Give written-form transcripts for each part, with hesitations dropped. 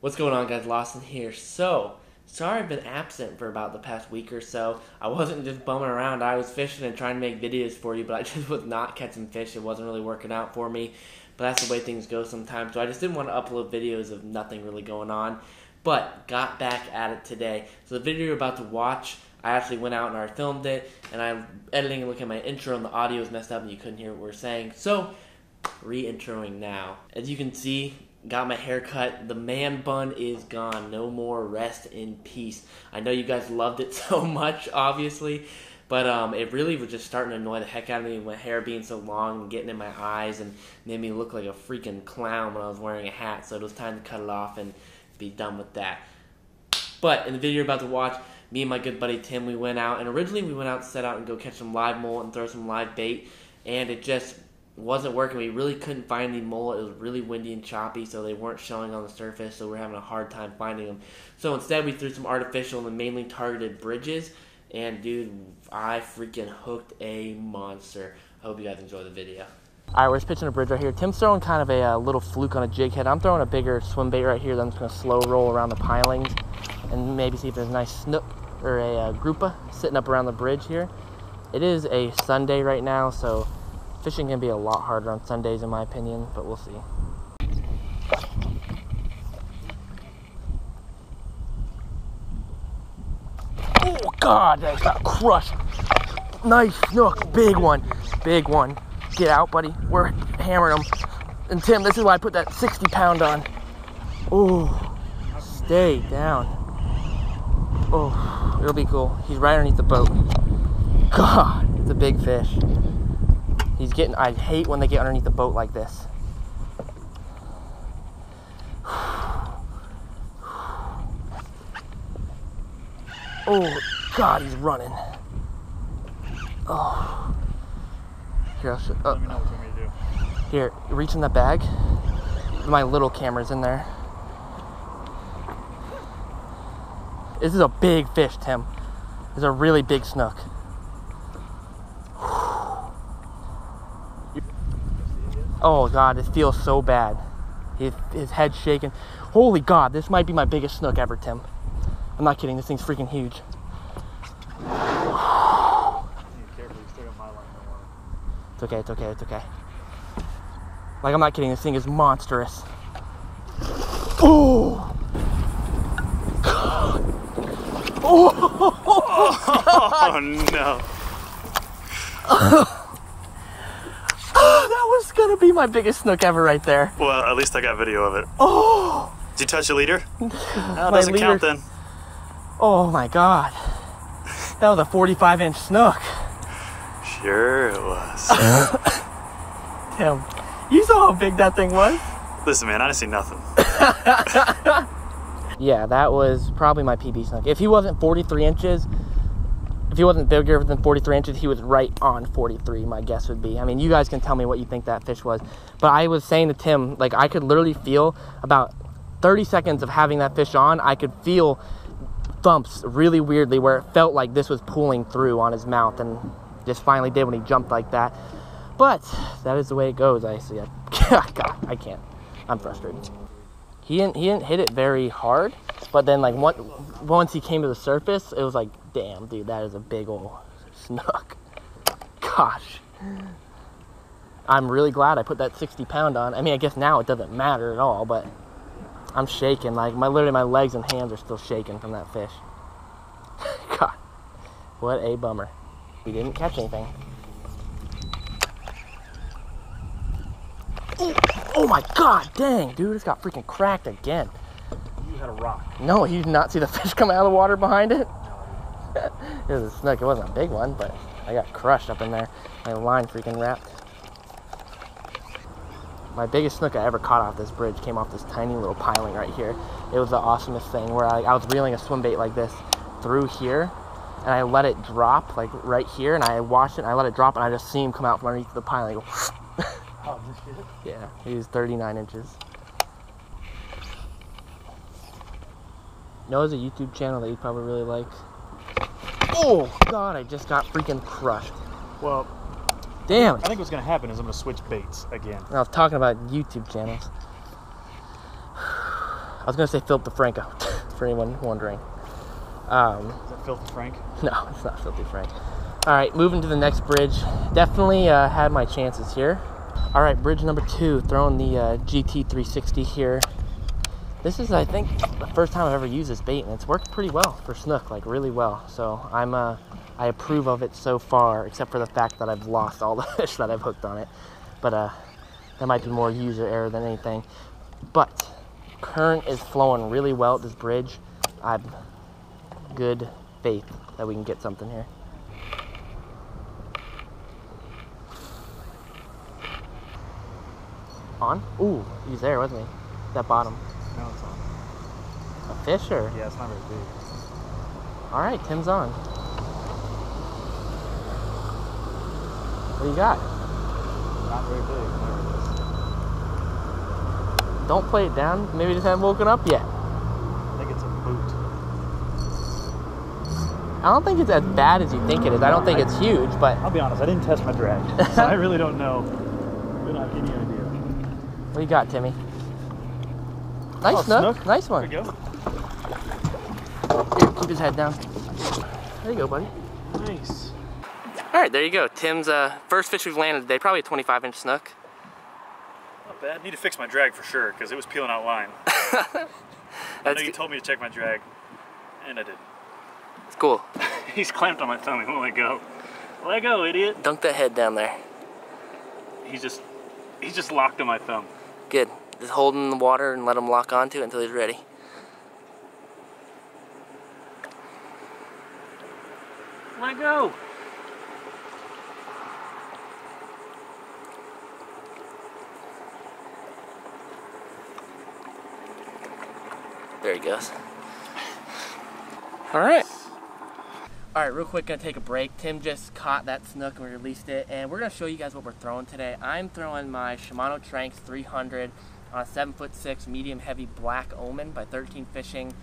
What's going on, guys? Lawson here. So, sorry I've been absent for about the past week or so. I wasn't just bumming around. I was fishing and trying to make videos for you, but I just was not catching fish. It wasn't really working out for me, but that's the way things go sometimes. So I just didn't want to upload videos of nothing really going on, but got back at it today. So the video you're about to watch, I actually went out and I filmed it, and I'm editing and looking at my intro, and the audio was messed up and you couldn't hear what we were saying. So, re-introing now. As you can see, got my hair cut. The man bun is gone. No more. Rest in peace. I know you guys loved it so much, obviously, but it really was just starting to annoy the heck out of me with my hair being so long and getting in my eyes and made me look like a freaking clown when I was wearing a hat. So it was time to cut it off and be done with that. But in the video you're about to watch, me and my good buddy Tim, we went out, and originally we went out to set out and go catch some live mullet and throw some live bait, and it just wasn't working. We really couldn't find any mullet. It was really windy and choppy, so they weren't showing on the surface, so we're having a hard time finding them. So instead we threw some artificial and mainly targeted bridges, and dude, I freaking hooked a monster. I hope you guys enjoy the video. Alright, we're just pitching a bridge right here. Tim's throwing kind of a little fluke on a jig head. I'm throwing a bigger swim bait right here. Then I'm just going to slow roll around the pilings and maybe see if there's a nice snook or a grouper sitting up around the bridge here. It is a Sunday right now, so fishing can be a lot harder on Sundays in my opinion, but we'll see. Oh God, that got crushed. Nice snook, big one, big one. Get out, buddy. We're hammering them. And Tim, this is why I put that 60-pound on. Oh, stay down. Oh, it'll be cool. He's right underneath the boat. God, it's a big fish. He's getting, I hate when they get underneath the boat like this. Oh, God, he's running. Oh. Here, let me know what you want me to do. Here, reach in the bag. My little camera's in there. This is a big fish, Tim. This is a really big snook. Oh God, it feels so bad. His head's shaking. Holy God, this might be my biggest snook ever, Tim. I'm not kidding, this thing's freaking huge. It's okay, it's okay, it's okay. Like, I'm not kidding, this thing is monstrous. Oh! God. Oh, no. That was gonna be my biggest snook ever right there. Well, at least I got video of it. Oh! Did you touch the leader? No, it doesn't count then. Oh my God. That was a 45-inch snook. Sure it was. Tim, you saw how big that thing was? Listen, man, I didn't see nothing. Yeah, that was probably my PB snook. If he wasn't 43 inches, if he wasn't bigger than 43 inches, he was right on 43, my guess would be. I mean, you guys can tell me what you think that fish was. But I was saying to Tim, like, I could literally feel about 30 seconds of having that fish on, I could feel thumps really weirdly where it felt like this was pulling through on his mouth, and just finally did when he jumped like that. But that is the way it goes. I see. God, I can't. I'm frustrated. He didn't hit it very hard, but then like once he came to the surface, it was like, damn, dude, that is a big old snook. Gosh, I'm really glad I put that 60-pound on. I mean, I guess now it doesn't matter at all, but I'm shaking. Like literally my legs and hands are still shaking from that fish. God, what a bummer. We didn't catch anything. Oh my God, dang, dude, it's got freaking cracked again. You had a rock. No, you did not see the fish come out of the water behind it? It was a snook. It wasn't a big one, but I got crushed up in there. My line freaking wrapped. My biggest snook I ever caught off this bridge came off this tiny little piling right here. It was the awesomest thing where I was reeling a swim bait like this through here, and I let it drop like right here, and I watched it and I let it drop, and I just see him come out from underneath the piling. Go, oh, this shit? Yeah, he was 39 inches. Noah's a YouTube channel that you probably really like. Oh God, I just got freaking crushed. Well, damn it. I think what's going to happen is I'm going to switch baits again. I was talking about YouTube channels. I was gonna say Philip DeFranco, for anyone wondering. Is that Filthy Frank? No, it's not Filthy Frank. All right, moving to the next bridge. Definitely had my chances here. All right, bridge number 2, throwing the GT360 here. This is, I think, the first time I've ever used this bait, and it's worked pretty well for snook, like really well. So I approve of it so far, except for the fact that I've lost all the fish that I've hooked on it. But that might be more user error than anything. But current is flowing really well at this bridge. I've good faith that we can get something here. On? Ooh, he's there, wasn't he? That bottom. No, it's on. A fish or? Yeah, it's not very big. All right, Tim's on. What do you got? Not very big. There Don't play it down. Maybe you just haven't woken up yet. I think it's a boot. I don't think it's as bad as you think it is. I don't think it's huge, but... I'll be honest, I didn't test my drag, so I really don't know. We don't have any idea. What do you got, Timmy? Nice snook. Nice one. There you go. Here, keep his head down. There you go, buddy. Nice. All right, there you go. Tim's first fish we've landed today, probably a 25-inch snook. Not bad. Need to fix my drag for sure, because it was peeling out line. I know you told me to check my drag, and I did. It's cool. He's clamped on my thumb. He won't let go. Let go, idiot. Dunk that head down there. He's just locked on my thumb. Good. Just hold him in the water and let him lock onto it until he's ready. Let go. There he goes. All right. All right, real quick, gonna take a break. Tim just caught that snook and we released it, and we're gonna show you guys what we're throwing today. I'm throwing my Shimano Tranx 300 on a 7'6" medium heavy black omen by 13 Fishing,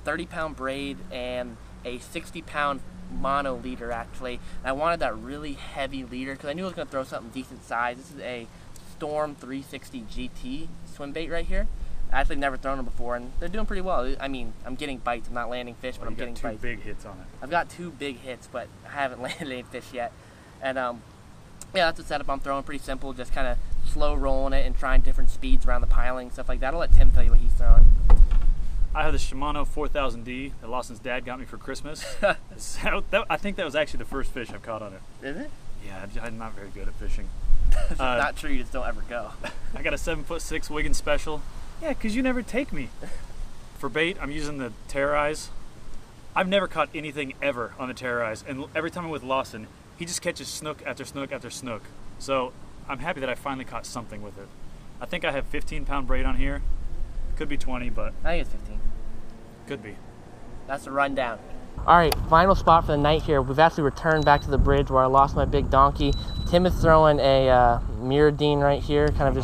30-pound braid, and a 60-pound mono leader actually. And I wanted that really heavy leader because I knew I was gonna throw something decent size. This is a Storm 360 GT swim bait right here. I actually never thrown them before, and they're doing pretty well. I mean, I'm getting bites. I'm not landing fish, but I'm getting bites. You got 2 big hits on it. I've got 2 big hits, but I haven't landed any fish yet. And yeah, that's the setup I'm throwing. Pretty simple, just kind of slow rolling it and trying different speeds around the piling, stuff like that. I'll let Tim tell you what he's throwing. I have the Shimano 4000D that Lawson's dad got me for Christmas. I think that was actually the first fish I've caught on it. Is it? Yeah, I'm not very good at fishing. It's not true, you just don't ever go. I got a 7'6" Wiggins Special. Yeah, because you never take me. For bait, I'm using the Terrorize. I've never caught anything ever on the Terrorize, and every time I'm with Lawson, he just catches snook after snook after snook. So I'm happy that I finally caught something with it. I think I have 15-pound braid on here. Could be 20, but... I think it's 15. Could be. That's the rundown. All right, final spot for the night here. We've actually returned back to the bridge where I lost my big donkey. Tim is throwing a Mirrodine right here, kind of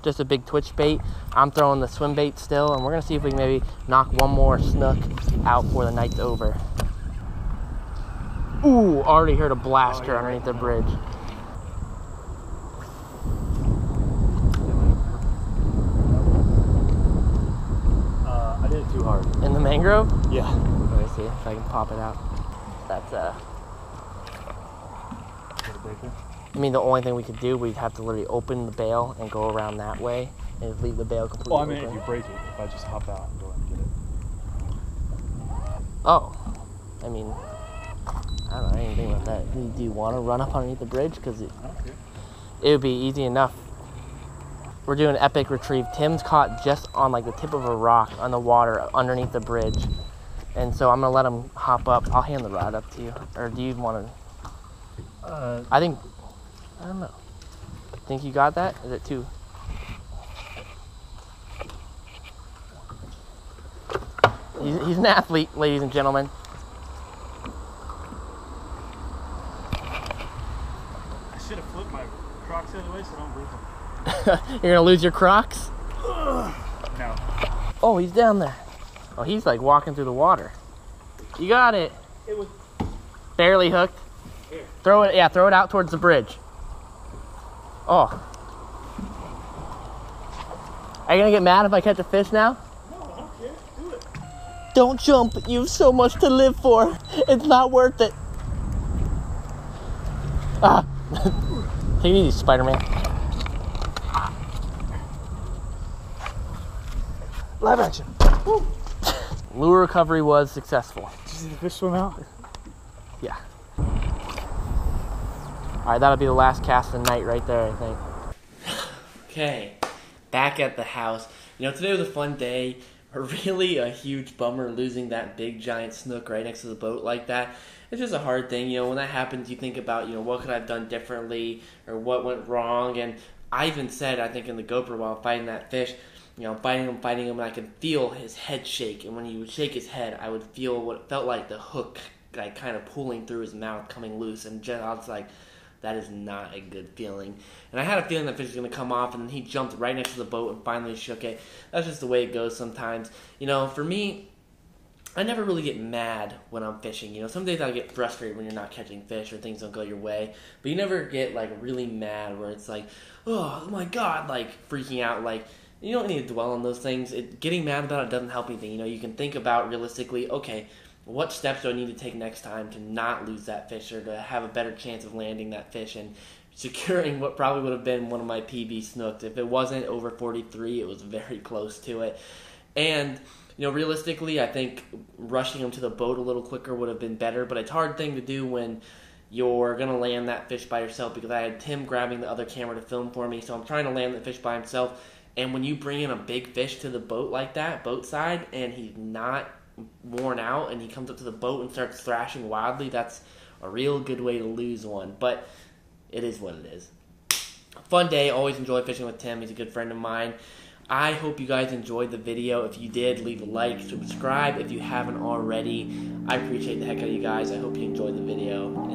just a big twitch bait. I'm throwing the swim bait still, and we're gonna see if we can maybe knock one more snook out before the night's over. Ooh, already heard a blaster underneath the bridge. I did it too hard. In the mangrove? Yeah. Let me see if I can pop it out. That's I mean, the only thing we could do, we'd have to literally open the bail and go around that way and leave the bail completely open. Well, I mean, if you break it, if I just hop out and go and get it. Oh, I mean, I don't know anything about that. Do you want to run up underneath the bridge? Because it would be easy enough. We're doing epic retrieve. Tim's caught just on like the tip of a rock on the water underneath the bridge. And so I'm gonna let him hop up. I'll hand the rod up to you. Or do you want to? I don't know. Think you got that? Is it too? He's an athlete, ladies and gentlemen. I should have flipped my Crocs the other way so I don't lose them. You're gonna lose your Crocs? No. Oh, he's down there. Oh, he's like walking through the water. You got it. It was barely hooked. Here. Throw it, yeah, throw it out towards the bridge. Oh. Are you gonna get mad if I catch a fish now? No, I don't care. Don't jump. You have so much to live for. It's not worth it. Ah. Take it easy, Spider-Man. Live action. Woo. Lure recovery was successful. Did you see the fish swim out? Yeah. Alright, that'll be the last cast of the night right there, I think. Okay, back at the house. You know, today was a fun day. Really a huge bummer losing that big giant snook right next to the boat like that. It's just a hard thing. You know, when that happens, you think about, you know, what could I have done differently or what went wrong. And I even said, I think in the GoPro while fighting that fish, you know, fighting him, and I could feel his head shake. And when he would shake his head, I would feel what felt like the hook, like, kind of pulling through his mouth, coming loose. And just, I was like, that is not a good feeling. And I had a feeling that fish was going to come off, and then he jumped right next to the boat and finally shook it. That's just the way it goes sometimes. You know, for me, I never really get mad when I'm fishing. You know, some days I get frustrated when you're not catching fish or things don't go your way. But you never get, like, really mad where it's like, oh my God, like, freaking out, like, you don't need to dwell on those things. Getting mad about it doesn't help anything. You know, you can think about realistically, okay, what steps do I need to take next time to not lose that fish or to have a better chance of landing that fish and securing what probably would have been one of my PB snooks. If it wasn't over 43, it was very close to it. And, you know, realistically, I think rushing him to the boat a little quicker would have been better, but it's a hard thing to do when you're going to land that fish by yourself because I had Tim grabbing the other camera to film for me, so I'm trying to land the fish by himself. And when you bring in a big fish to the boat like that, boat side, and he's not worn out and he comes up to the boat and starts thrashing wildly, that's a real good way to lose one. But it is what it is. Fun day. Always enjoy fishing with Tim. He's a good friend of mine. I hope you guys enjoyed the video. If you did, leave a like, subscribe if you haven't already. I appreciate the heck out of you guys. I hope you enjoyed the video.